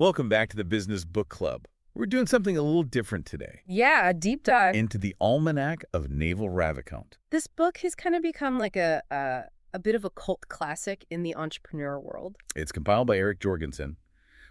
Welcome back to the Business Book Club. We're doing something a little different today. Yeah, a deep dive. Into the Almanac of Naval Ravikant. This book has kind of become like a bit of a cult classic in the entrepreneur world. It's compiled by Eric Jorgenson,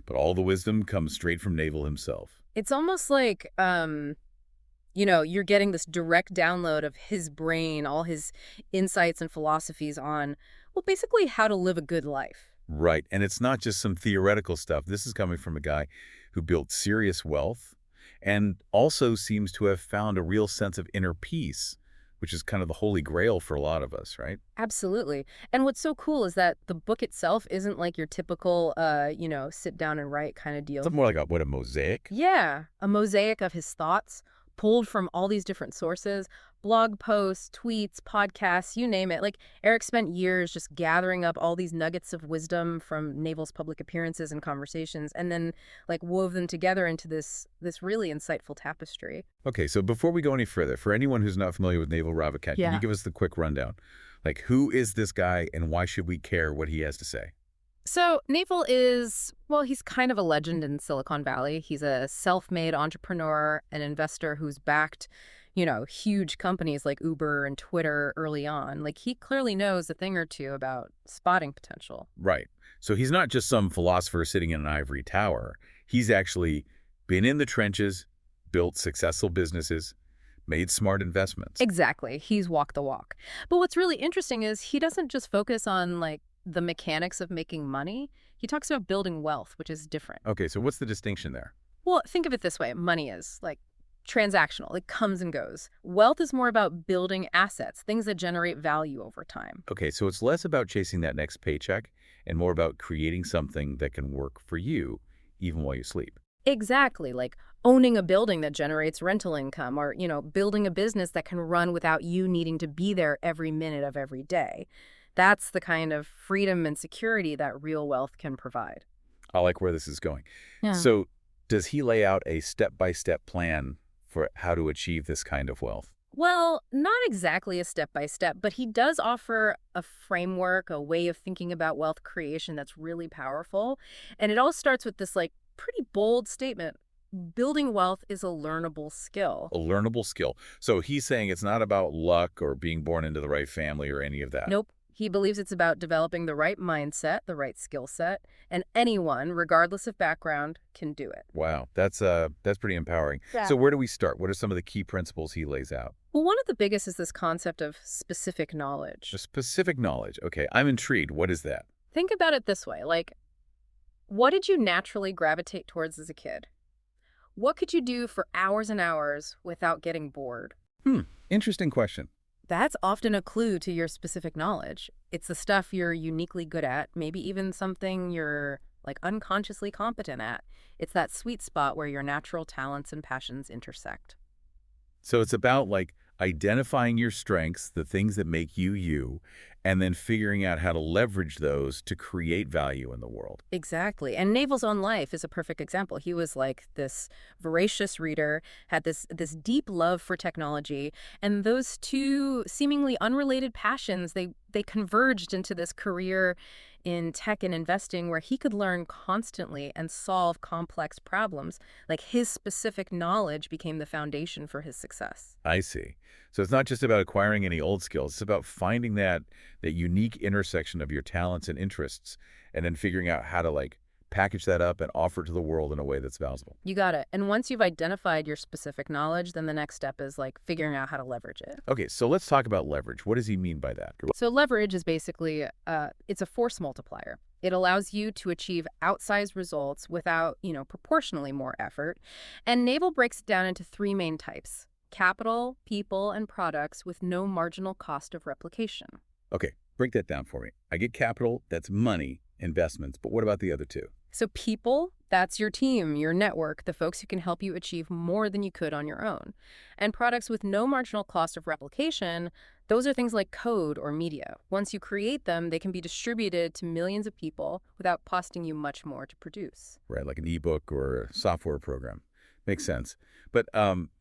but all the wisdom comes straight from Naval himself. It's almost like, you're getting this direct download of his brain, all his insights and philosophies on, well, basically how to live a good life. Right, and it's not just some theoretical stuff. This is coming from a guy who built serious wealth and also seems to have found a real sense of inner peace, which is kind of the holy grail for a lot of us, right? Absolutely. And what's so cool is that the book itself isn't like your typical, sit down and write kind of deal. Something more like a mosaic? Yeah, a mosaic of his thoughts pulled from all these different sources, blog posts, tweets, podcasts, you name it. Like Eric spent years just gathering up all these nuggets of wisdom from Naval's public appearances and conversations and then like wove them together into this really insightful tapestry. Okay, so before we go any further, for anyone who's not familiar with Naval Ravikant, can you give us the quick rundown? Like, who is this guy and why should we care what he has to say? So Naval is, well, he's kind of a legend in Silicon Valley. He's a self-made entrepreneur, an investor who's backed, huge companies like Uber and Twitter early on. Like he clearly knows a thing or two about spotting potential. Right. So he's not just some philosopher sitting in an ivory tower. He's actually been in the trenches, built successful businesses, made smart investments. Exactly. He's walked the walk. But what's really interesting is he doesn't just focus on like the mechanics of making money. He talks about building wealth, which is different. Okay, so what's the distinction there? Well, think of it this way. Money is like transactional. It comes and goes. Wealth is more about building assets, things that generate value over time. Okay, so it's less about chasing that next paycheck and more about creating something that can work for you even while you sleep. Exactly, like owning a building that generates rental income or, building a business that can run without you needing to be there every minute of every day. That's the kind of freedom and security that real wealth can provide. I like where this is going. Yeah. So does he lay out a step-by-step plan for how to achieve this kind of wealth? Well, not exactly a step-by-step, but he does offer a framework, a way of thinking about wealth creation that's really powerful. And it all starts with this, like, pretty bold statement. Building wealth is a learnable skill. A learnable skill. So he's saying it's not about luck or being born into the right family or any of that. Nope. He believes it's about developing the right mindset, the right skill set, and anyone, regardless of background, can do it. Wow, that's pretty empowering. Yeah. So where do we start? What are some of the key principles he lays out? Well, one of the biggest is this concept of specific knowledge. The specific knowledge. Okay, I'm intrigued. What is that? Think about it this way, like, what did you naturally gravitate towards as a kid? What could you do for hours and hours without getting bored? Interesting question. That's often a clue to your specific knowledge. It's the stuff you're uniquely good at, maybe even something you're like unconsciously competent at. It's that sweet spot where your natural talents and passions intersect. So it's about like identifying your strengths, the things that make you you, and then figuring out how to leverage those to create value in the world. Exactly. And Naval's own life is a perfect example. He was like this voracious reader, had this deep love for technology, and those two seemingly unrelated passions, they converged into this career in tech and investing where he could learn constantly and solve complex problems. Like his specific knowledge became the foundation for his success. I see. So it's not just about acquiring any old skills. It's about finding that unique intersection of your talents and interests and then figuring out how to like package that up and offer it to the world in a way that's valuable. You got it. And once you've identified your specific knowledge, then the next step is like figuring out how to leverage it. Okay, so let's talk about leverage. What does he mean by that? So leverage is basically, it's a force multiplier. It allows you to achieve outsized results without, proportionally more effort. And Naval breaks it down into three main types: capital, people, and products with no marginal cost of replication. Okay, break that down for me. I get capital, that's money, investments, but what about the other two? So people, that's your team, your network, the folks who can help you achieve more than you could on your own. And products with no marginal cost of replication, those are things like code or media. Once you create them, they can be distributed to millions of people without costing you much more to produce. Right, like an ebook or a software program. Makes sense. But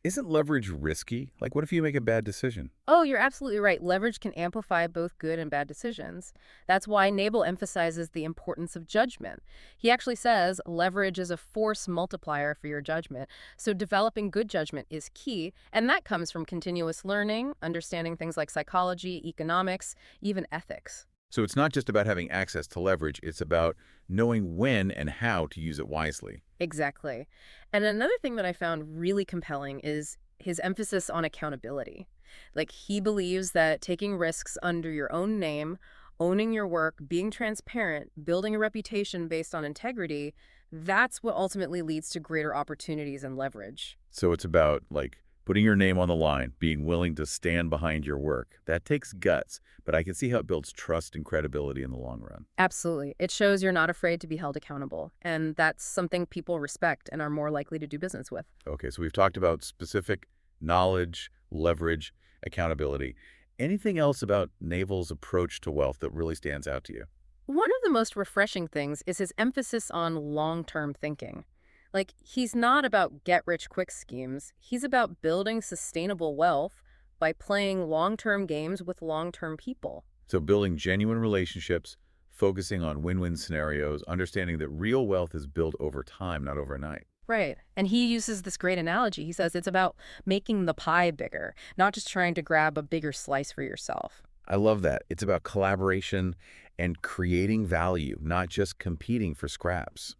isn't leverage risky? Like, what if you make a bad decision? Oh, you're absolutely right. Leverage can amplify both good and bad decisions. That's why Nabel emphasizes the importance of judgment. He actually says leverage is a force multiplier for your judgment. So developing good judgment is key, and that comes from continuous learning, understanding things like psychology, economics, even ethics. So it's not just about having access to leverage, it's about knowing when and how to use it wisely. Exactly. And another thing that I found really compelling is his emphasis on accountability. Like, he believes that taking risks under your own name, owning your work, being transparent, building a reputation based on integrity, that's what ultimately leads to greater opportunities and leverage. So it's about, like, putting your name on the line, being willing to stand behind your work. That takes guts, but I can see how it builds trust and credibility in the long run. Absolutely. It shows you're not afraid to be held accountable, and that's something people respect and are more likely to do business with. Okay, so we've talked about specific knowledge, leverage, accountability. Anything else about Naval's approach to wealth that really stands out to you? One of the most refreshing things is his emphasis on long-term thinking. Like, he's not about get-rich-quick schemes. He's about building sustainable wealth by playing long-term games with long-term people. So building genuine relationships, focusing on win-win scenarios, understanding that real wealth is built over time, not overnight. Right. And he uses this great analogy. He says it's about making the pie bigger, not just trying to grab a bigger slice for yourself. I love that. It's about collaboration and creating value, not just competing for scraps.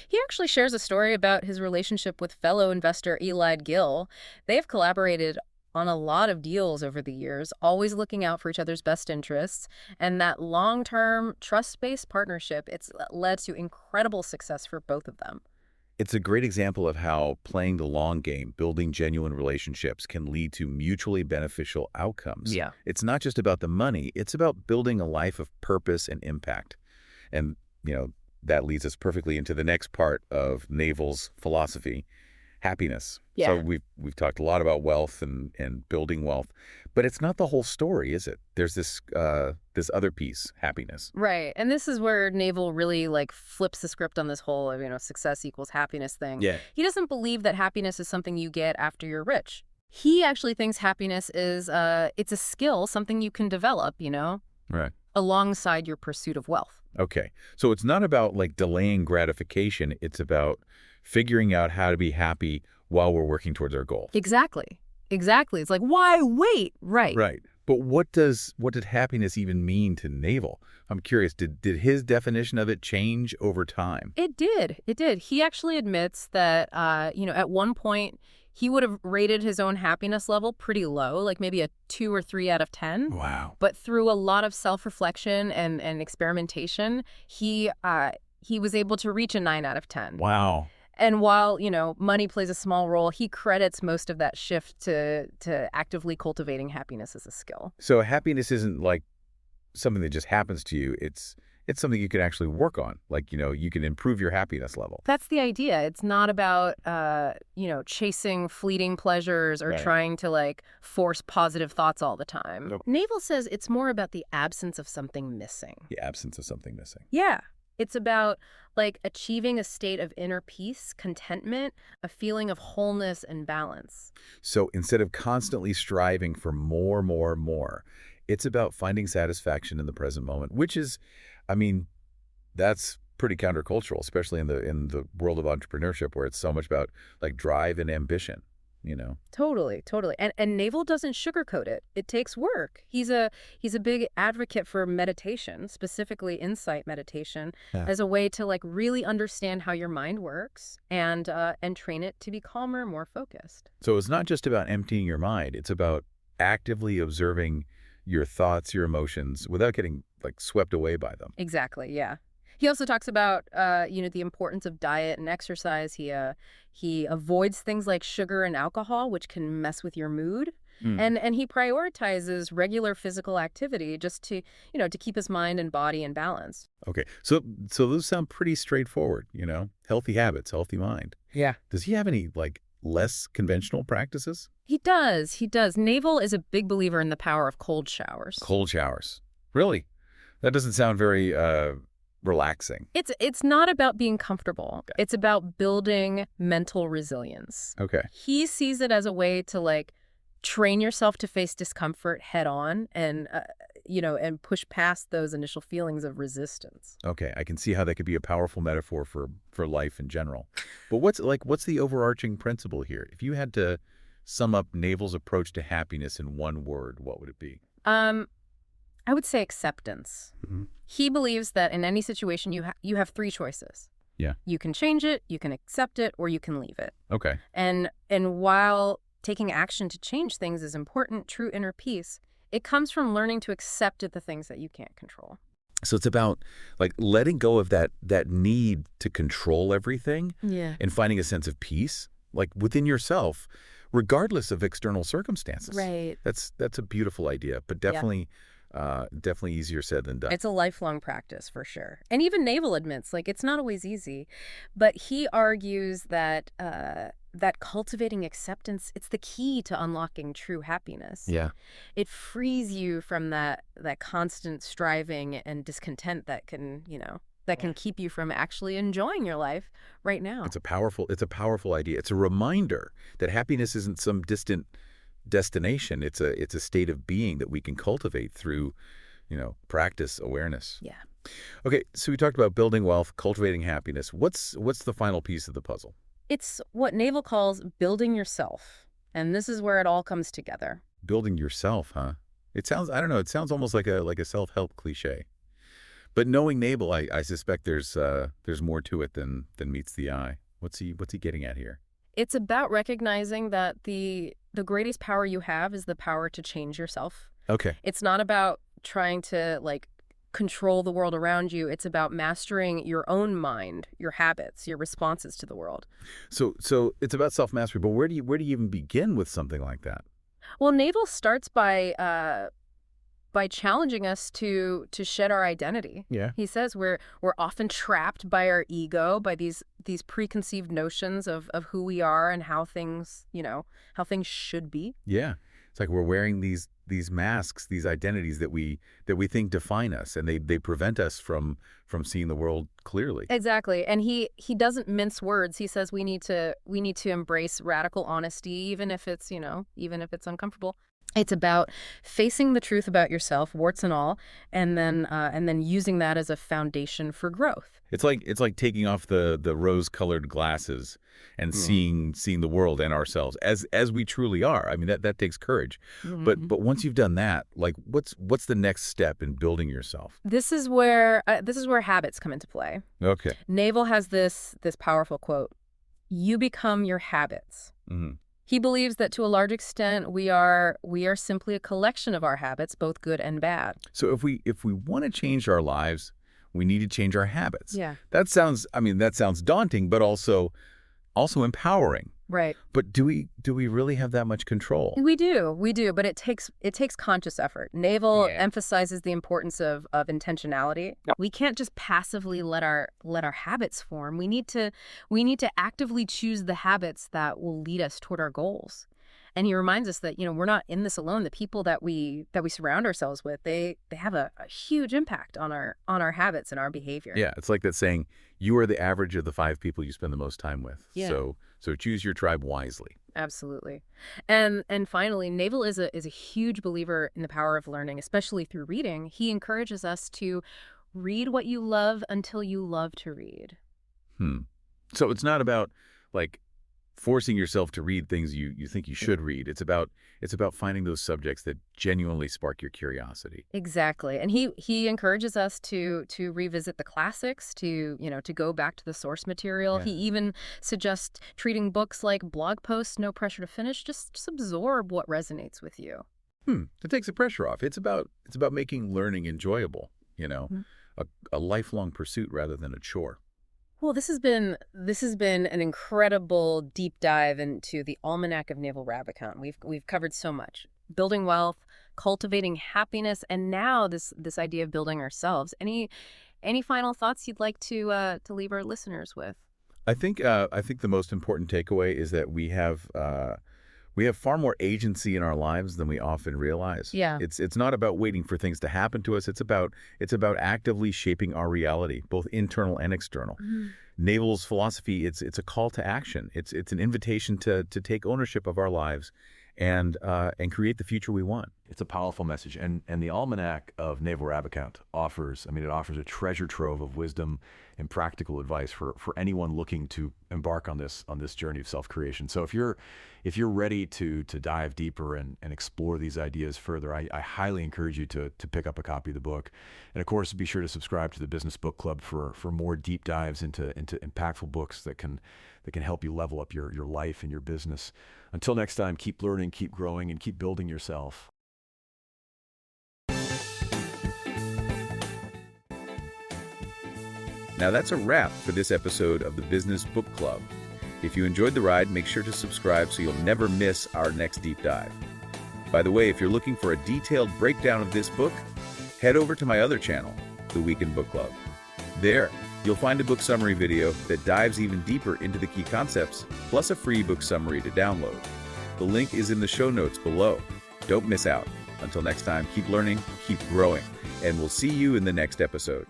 He actually shares a story about his relationship with fellow investor Eli Gill. They have collaborated on a lot of deals over the years, always looking out for each other's best interests. And that long-term, trust-based partnership, it's led to incredible success for both of them. It's a great example of how playing the long game, building genuine relationships can lead to mutually beneficial outcomes. Yeah. It's not just about the money, it's about building a life of purpose and impact. And, you know, that leads us perfectly into the next part of Naval's philosophy, happiness. So Yeah. we've talked a lot about wealth and building wealth, but it's not the whole story, is it? There's this other piece, happiness. Right. And this is where Naval really like flips the script on this whole, success equals happiness thing. Yeah. He doesn't believe that happiness is something you get after you're rich. He actually thinks happiness is it's a skill, something you can develop, Right. alongside your pursuit of wealth. Okay. So it's not about like delaying gratification. It's about figuring out how to be happy while we're working towards our goal. Exactly. Exactly. It's like, why wait? Right. Right. But what did happiness even mean to Naval? I'm curious, did his definition of it change over time? It did. It did. He actually admits that, at one point, he would have rated his own happiness level pretty low, like maybe a 2 or 3 out of 10. Wow. But through a lot of self-reflection and experimentation, he was able to reach a 9 out of 10. Wow. And while, money plays a small role, he credits most of that shift to actively cultivating happiness as a skill. So happiness isn't like something that just happens to you. It's something you can actually work on. Like, you can improve your happiness level. That's the idea. It's not about, chasing fleeting pleasures or Right. trying to, force positive thoughts all the time. Nope. Naval says it's more about the absence of something missing. The absence of something missing. Yeah. It's about, achieving a state of inner peace, contentment, a feeling of wholeness and balance. So instead of constantly striving for more, it's about finding satisfaction in the present moment, which is, that's pretty countercultural, especially in the world of entrepreneurship where it's so much about like drive and ambition. Totally, totally. And Naval doesn't sugarcoat it. It takes work. He's a big advocate for meditation, specifically insight meditation, Yeah. as a way to really understand how your mind works and train it to be calmer, more focused. So it's not just about emptying your mind. It's about actively observing your thoughts, your emotions without getting like swept away by them. Exactly, yeah. He also talks about, the importance of diet and exercise. He avoids things like sugar and alcohol, which can mess with your mood. Mm. And he prioritizes regular physical activity just to, to keep his mind and body in balance. Okay. So those sound pretty straightforward. Healthy habits, healthy mind. Yeah. Does he have any like less conventional practices? He does. He does. Naval is a big believer in the power of cold showers. Cold showers. Really? That doesn't sound very relaxing. It's not about being comfortable. Okay. It's about building mental resilience. Okay. He sees it as a way to like train yourself to face discomfort head on and and push past those initial feelings of resistance. Okay, I can see how that could be a powerful metaphor for life in general. But what's the overarching principle here? If you had to sum up Naval's approach to happiness in one word, what would it be? Um I would say acceptance. Hmm. He believes that in any situation you have three choices. Yeah. You can change it, you can accept it, or you can leave it. Okay. And while taking action to change things is important, true inner peace, it comes from learning to accept the things that you can't control. So it's about like letting go of that need to control everything Yeah. and finding a sense of peace, like within yourself, regardless of external circumstances. Right. That's a beautiful idea, but Yeah. definitely easier said than done. It's a lifelong practice for sure. And even Naval admits, like, it's not always easy. But he argues that that cultivating acceptance, it's the key to unlocking true happiness. Yeah. It frees you from that constant striving and discontent that can keep you from actually enjoying your life right now. It's a powerful idea. It's a reminder that happiness isn't some distant destination. It's a state of being that we can cultivate through, practice, awareness. Yeah. Okay, so we talked about building wealth, cultivating happiness. What's the final piece of the puzzle? It's what Naval calls building yourself. And this is where it all comes together. Building yourself, huh? I don't know, it sounds almost like a self-help cliche. But knowing Naval, I suspect there's more to it than meets the eye. What's he getting at here? It's about recognizing that the greatest power you have is the power to change yourself. Okay. It's not about trying to like control the world around you. It's about mastering your own mind, your habits, your responses to the world. So it's about self-mastery, but where do you even begin with something like that? Well, Naval starts by challenging us to shed our identity. Yeah. He says we're often trapped by our ego, by these preconceived notions of who we are and how things, how things should be. Yeah. It's like we're wearing these masks, these identities that we think define us, and they prevent us from seeing the world clearly. Exactly. And he doesn't mince words. He says we need to embrace radical honesty even if it's, even if it's uncomfortable. It's about facing the truth about yourself, warts and all, and then using that as a foundation for growth. It's like taking off the rose-colored glasses and seeing the world and ourselves as we truly are. I mean that takes courage. But once you've done that, like what's the next step in building yourself? This is where habits come into play. Okay. Naval has this powerful quote: "You become your habits." Hmm. He believes that to a large extent we are simply a collection of our habits, both good and bad. So if we want to change our lives, we need to change our habits. Yeah. That sounds daunting, but also empowering. Right. But do we really have that much control? We do, but it takes conscious effort. Naval Yeah. emphasizes the importance of intentionality. Yep. We can't just passively let our habits form. We need to actively choose the habits that will lead us toward our goals. And he reminds us that, we're not in this alone. The people that we surround ourselves with, they have a huge impact on our habits and our behavior. Yeah, it's like that saying, you are the average of the 5 people you spend the most time with. Yeah. So choose your tribe wisely. Absolutely. And finally, Naval is a huge believer in the power of learning, especially through reading. He encourages us to read what you love until you love to read. So it's not about like forcing yourself to read things you think you should read. It's about finding those subjects that genuinely spark your curiosity. Exactly. And he encourages us to revisit the classics, to go back to the source material. Yeah. He even suggests treating books like blog posts, no pressure to finish, just absorb what resonates with you. That takes the pressure off. It's about making learning enjoyable, Mhm. a lifelong pursuit rather than a chore. Well, this has been an incredible deep dive into the Almanac of Naval Ravikant. We've covered so much: building wealth, cultivating happiness, and now this idea of building ourselves. Any final thoughts you'd like to leave our listeners with? I think the most important takeaway is that we have We have far more agency in our lives than we often realize. Yeah. It's not about waiting for things to happen to us. It's about actively shaping our reality, both internal and external. Mhm. Naval's philosophy, it's a call to action. It's an invitation to take ownership of our lives and create the future we want. It's a powerful message. And the Almanac of Naval Ravikant offers, I mean, it offers a treasure trove of wisdom and practical advice for anyone looking to embark on this journey of self-creation. So if you're ready to dive deeper and explore these ideas further, I highly encourage you to pick up a copy of the book. And of course, be sure to subscribe to the Business Book Club for more deep dives into impactful books that can help you level up your life and your business. Until next time, keep learning, keep growing, and keep building yourself. Now that's a wrap for this episode of the Business Book Club. If you enjoyed the ride, make sure to subscribe so you'll never miss our next deep dive. By the way, if you're looking for a detailed breakdown of this book, head over to my other channel, The Weekend Book Club. There, you'll find a book summary video that dives even deeper into the key concepts, plus a free book summary to download. The link is in the show notes below. Don't miss out. Until next time, keep learning, keep growing, and we'll see you in the next episode.